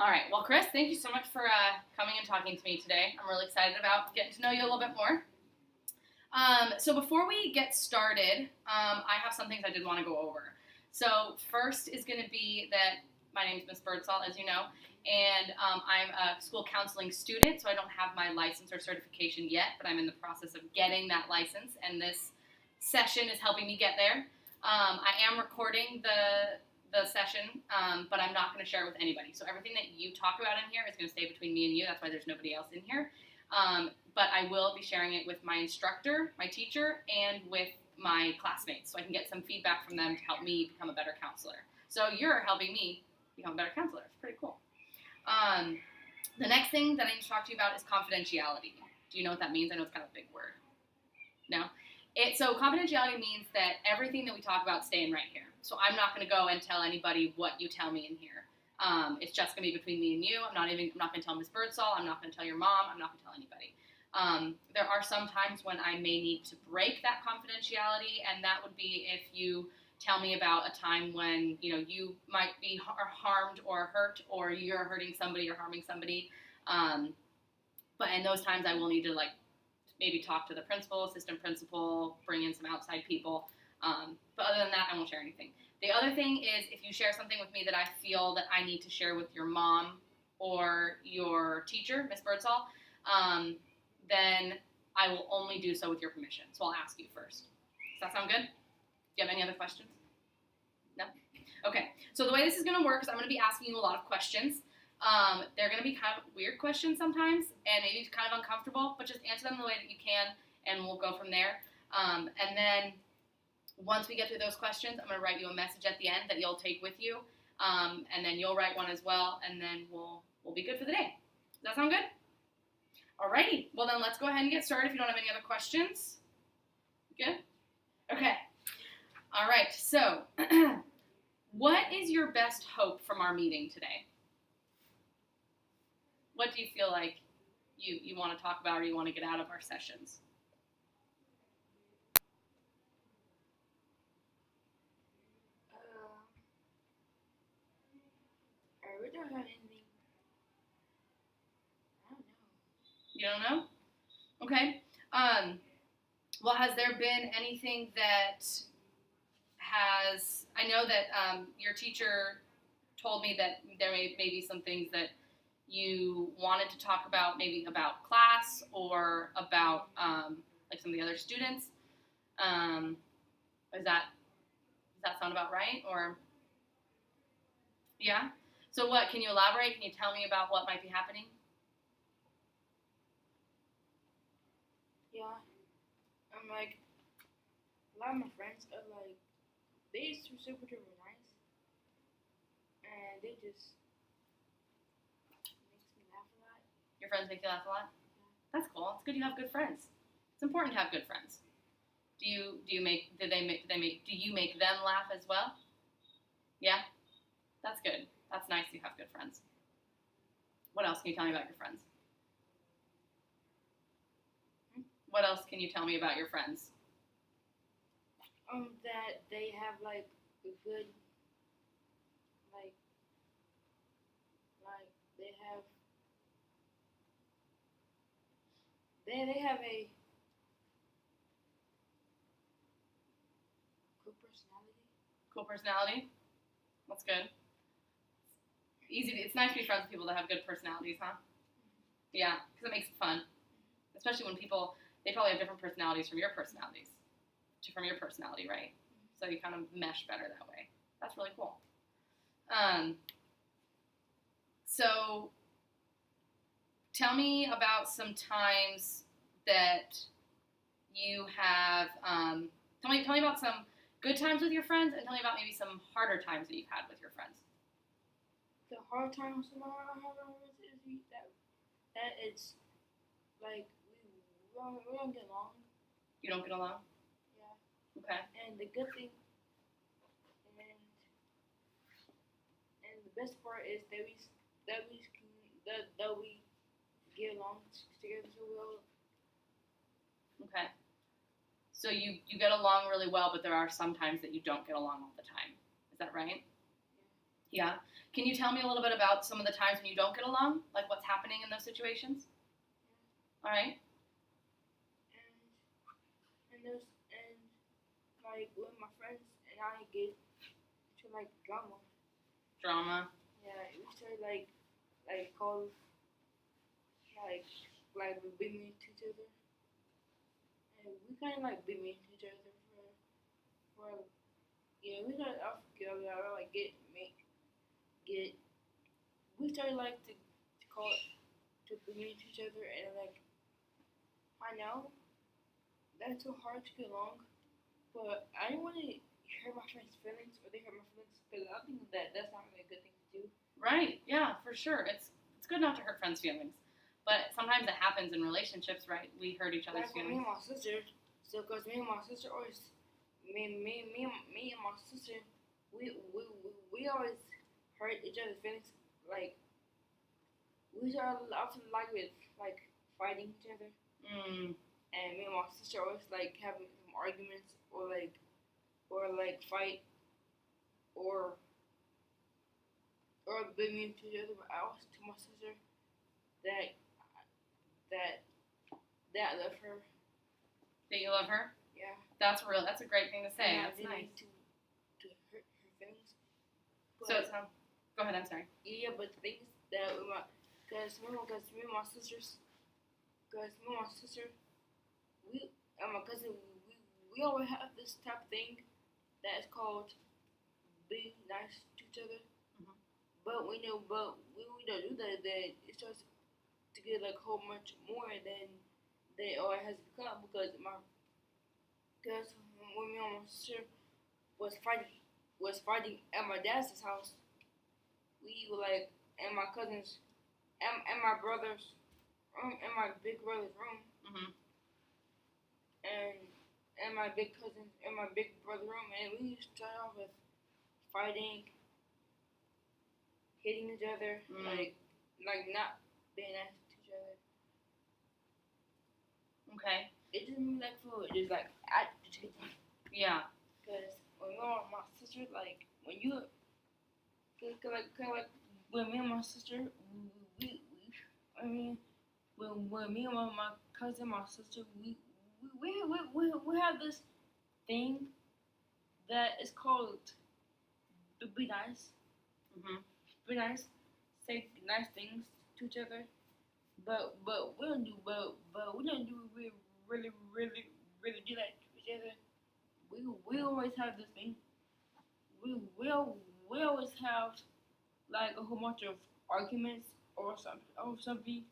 All right. Well, Chris, thank you so much for coming and talking to me today. I'm really excited about getting to know you a little bit more. So before we get started, I have some things I did want to go over. So first is going to be that my name is Miss Birdsall, as you know, and I'm a school counseling student, so I don't have my license or certification yet, but I'm in the process of getting that license, and this session is helping me get there. I am recording the session, but I'm not going to share it with anybody. So everything that you talk about in here is going to stay between me and you. That's why there's nobody else in here. But I will be sharing it with my instructor, my teacher, and with my classmates, so I can get some feedback from them to help me become a better counselor. So you're helping me become a better counselor. It's pretty cool. The next thing that I need to talk to you about is confidentiality. Do you know what that means? I know it's kind of a big word. No? So confidentiality means that everything that we talk about is staying right here. So I'm not going to go and tell anybody what you tell me in here. It's just going to be between me and you. I'm not going to tell Miss Birdsall. I'm not going to tell your mom. I'm not going to tell anybody. There are some times when I may need to break that confidentiality, and that would be if you tell me about a time when you might be harmed or hurt, or you're hurting somebody or harming somebody. But in those times, I will need to maybe talk to the principal, assistant principal, bring in some outside people. But other than that, I won't share anything. The other thing is if you share something with me that I feel that I need to share with your mom or your teacher, Miss Birdsall, then I will only do so with your permission. So I'll ask you first. Does that sound good? Do you have any other questions? No? Okay. So the way this is going to work is I'm going to be asking you a lot of questions. They're going to be kind of weird questions sometimes and maybe kind of uncomfortable, but just answer them the way that you can, and we'll go from there. And then once we get through those questions, I'm going to write you a message at the end that you'll take with you, and then you'll write one as well, and then we'll be good for the day. Does that sound good? Alrighty. Well, then let's go ahead and get started if you don't have any other questions. Good? Okay. All right. So what is your best hope from our meeting today? What do you feel like you want to talk about or you want to get out of our sessions? We don't have anything. I don't know. You don't know? Okay. Well, has there been anything that I know that your teacher told me that there may be some things that you wanted to talk about, maybe about class or about some of the other students. Does that sound about right? Or yeah? So what, can you elaborate? Can you tell me about what might be happening? Yeah. A lot of my friends are they super duper nice. And they just makes me laugh a lot. Your friends make you laugh a lot? Yeah. That's cool. It's good you have good friends. It's important to have good friends. Do you make them laugh as well? Yeah? That's good. That's nice you have good friends. What else can you tell me about your friends? What else can you tell me about your friends? That they have a good they have a cool personality. Cool personality? That's good. It's nice to be friends with people that have good personalities, huh? Yeah, because it makes it fun. Especially when they probably have different personalities from your personality, right? So you kind of mesh better that way. That's really cool. So tell me about some times that you have, tell me about some good times with your friends, and tell me about maybe some harder times that you've had with your friends. The hard times I have is that it's we don't get along. You don't get along? Yeah. Okay. And the good thing, and the best part is that we get along together so well. Okay. So you get along really well, but there are some times that you don't get along all the time. Is that right? Yeah. Can you tell me a little bit about some of the times when you don't get along? Like what's happening in those situations? All right. And like when my friends and I get to like drama. Drama. Yeah, we start like call like we be mean to each other, and we kind of like be mean to each other for yeah, we started off together. Like get we started like to call to be mean to each other, and like I know that's so hard to get along, but I don't want to hurt my friends' feelings or they hurt my feelings because I think that's not really a good thing to do. Right. Yeah, for sure. It's good not to hurt friends' feelings, but sometimes it happens in relationships, right? We hurt each other's Like me feelings. and my sister, so because me and my sister always, me and my sister, we always hurt each other's feelings. Like we are often like with like fighting each other, Mm. and me and my sister always like having some arguments or like fight or be mean to each other. But I always tell my sister that that I love her. That you love her? Yeah. That's a great thing to say. And That's nice. To hurt her feelings. So it's go ahead. I'm sorry. Yeah, but the thing is that because me and my sisters, we and my cousin, we always have this type of thing that is called being nice to each other. Mhm. But we know, but when we don't do that, then it starts to get like a whole much more than it always has become because when me and my sister was fighting at my dad's house, we were like and my cousins and my brother's room and my big brother's room Mhm. and my big cousin and my big brother's room, and we started off with fighting, hitting each other, like not being nice to each other. Okay. It just made me like feel just like agitated. Yeah. Cause when my sister like when you like when me and my sister we I mean when me and my cousin my sister we have this thing that is called be nice. Mhm. Be nice. Say nice things to each other. But we don't do really do that to each other. We always have this thing. We always have like a whole bunch of arguments or something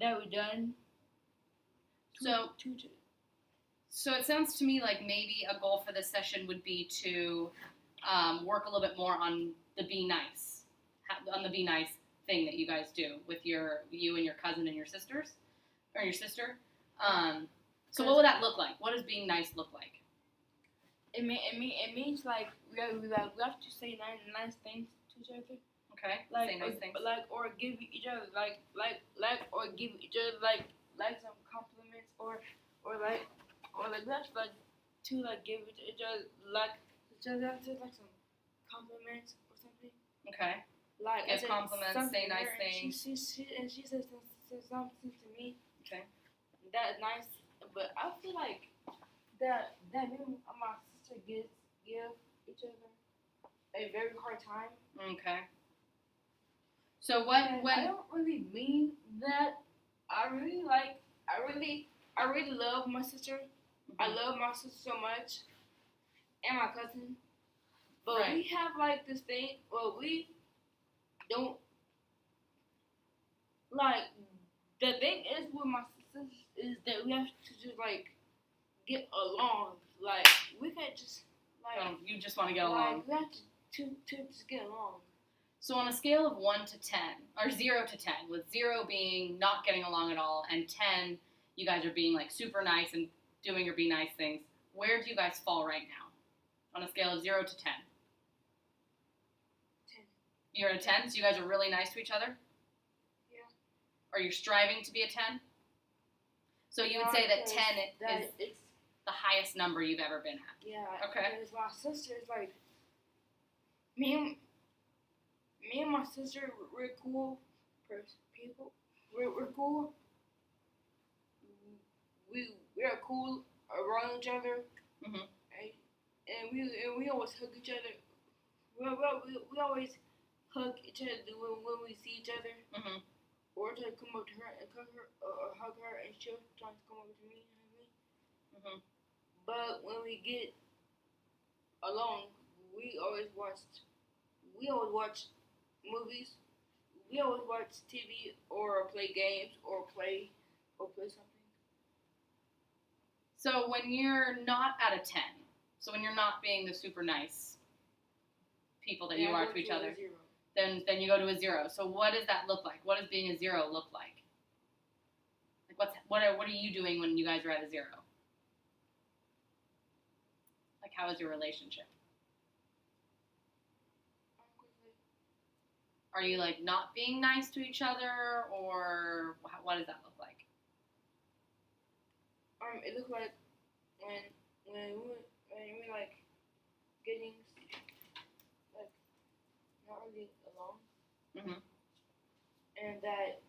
that we done. So it sounds to me like maybe a goal for this session would be to work a little bit more on the be nice, thing that you guys do with you and your cousin and your sisters, or your sister. So what would that look like? What does being nice look like? It means like we have to say nice things to each other. Okay. Like say nice things. or give each other or give each other like some compliments or we have to like to like give each other like some compliments or something. Okay. Like give compliments, say nice things. She says something to me. Okay. That is nice, but I feel like that me and my sister give each other a very hard time. Okay. So when I don't really mean that. I really love my sister. Mm-hmm. I love my sister so much, and my cousin. But right. we have like this thing. Well, we don't like. The thing is with my sisters is that we have to just like get along. Like we can't just like. You just want to get along. We have to just get along. So on a scale of 1 to 10, or 0 to 10, with 0 being not getting along at all, and 10, you guys are being like super nice and doing your be nice things, where do you guys fall right now? On a scale of 0 to 10. 10. You're at a 10, so you guys are really nice to each other? Yeah. Are you striving to be a 10? So you would say that 10 is the highest number you've ever been at? Yeah. Okay. Because my sister is like, me Me and my sister, we're cool people. We're cool. We are cool around each other, Mhm. and we always hug each other. We always hug each other when we see each other, Mhm. or to come up to her and hug her, or hug her, and she'll try to come over to me and hug me. Mhm. But when we get alone, we always watch. We always watch movies. We always watch TV or play games or play something. So when you're not at a 10, so when you're not being the super nice people that you Yeah, I are go to each a other, 0. then you go to a 0. So what does that look like? What does being a 0 look like? Like what are you doing when you guys are at a 0? Like how is your relationship? Are you like not being nice to each other, or what does that look like? It looks like when we like getting like not really alone, Mhm. and that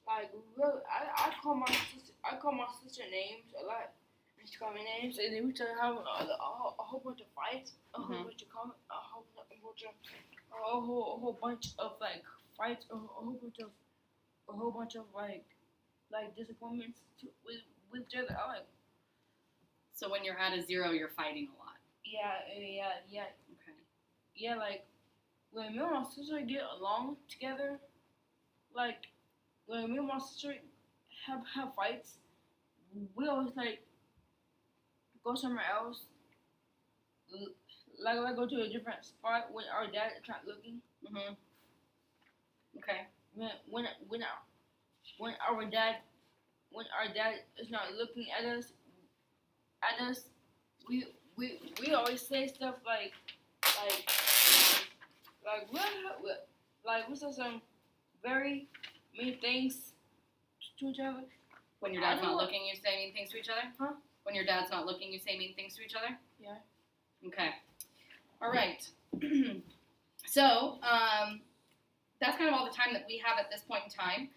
like really, I call my sister names a lot. And she call me names, and then we start having a whole bunch of fights, a whole bunch of comments, a whole bunch of like fights, a whole bunch of like disappointments with each other. I like So when you're at a 0, you're fighting a lot. yeah. Okay. Yeah, like when me and my sister get along together, like when me and my sister have fights, we always like go somewhere else, like go to a different spot when our dad is not looking. Mhm. Okay. When our dad is not looking at us, we always say stuff like we say some very mean things to each other. When your I dad's don't not want- looking, you say mean things to each other? Huh? When your dad's not looking, you say mean things to each other? Yeah. Okay. All right. So, that's kind of all the time that we have at this point in time.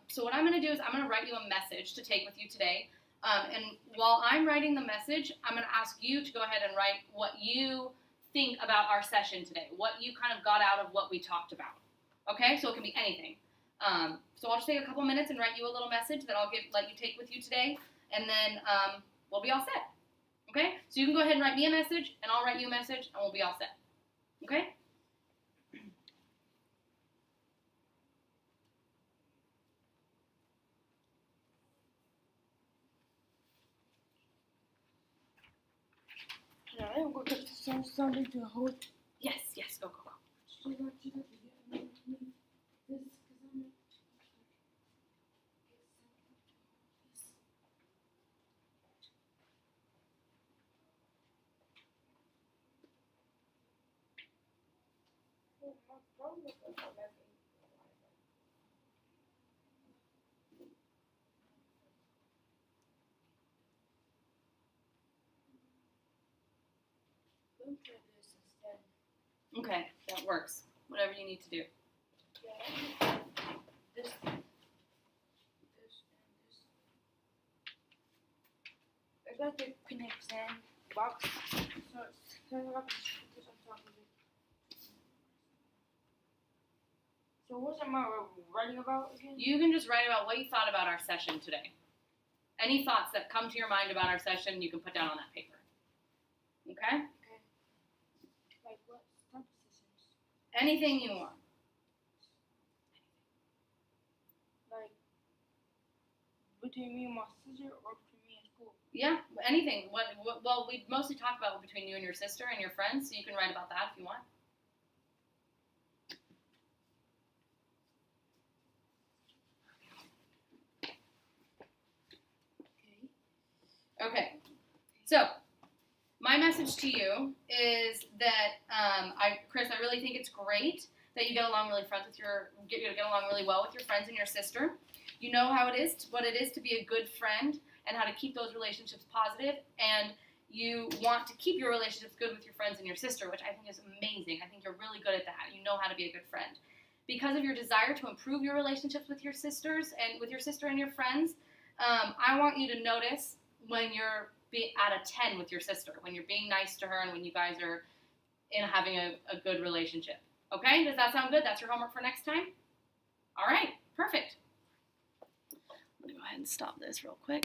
So what I'm going to do is I'm going to write you a message to take with you today. And while I'm writing the message, I'm going to ask you to go ahead and write what you think about our session today, what you kind of got out of what we talked about. Okay? So it can be anything. So I'll just take a couple minutes and write you a little message that I'll let you take with you today, and then we'll be all set. Okay? So you can go ahead and write me a message, and I'll write you a message, and we'll be all set. Okay? Yeah, I'm gonna get something to hold. Yes, go, go, go. She got to get me this because I'm not. Oh, my phone is not working. Let me try this instead. Okay, that works. Whatever you need to do. Yeah, this, and this. I got the Connect Sand box, so I got this on top of it. So what am I writing about again? You can just write about what you thought about our session today. Any thoughts that come to your mind about our session, you can put down on that paper. Okay? Like what type of systems? Anything you want. Like between me and my sister or between me and school? Yeah, anything. Well, we mostly talk about between you and your sister and your friends, so you can write about that if you want. Okay. So, my message to you is that Chris, I really think it's great that you get along really get along really well with your friends and your sister. You know what it is to be a good friend and how to keep those relationships positive. And you want to keep your relationships good with your friends and your sister, which I think is amazing. I think you're really good at that. You know how to be a good friend. Because of your desire to improve your relationships with your sisters and with your sister and your friends, I want you to notice when you're at a 10 with your sister, when you're being nice to her and when you guys are having a good relationship. Okay? Does that sound good? That's your homework for next time? All right. Perfect. I'm going to go ahead and stop this real quick.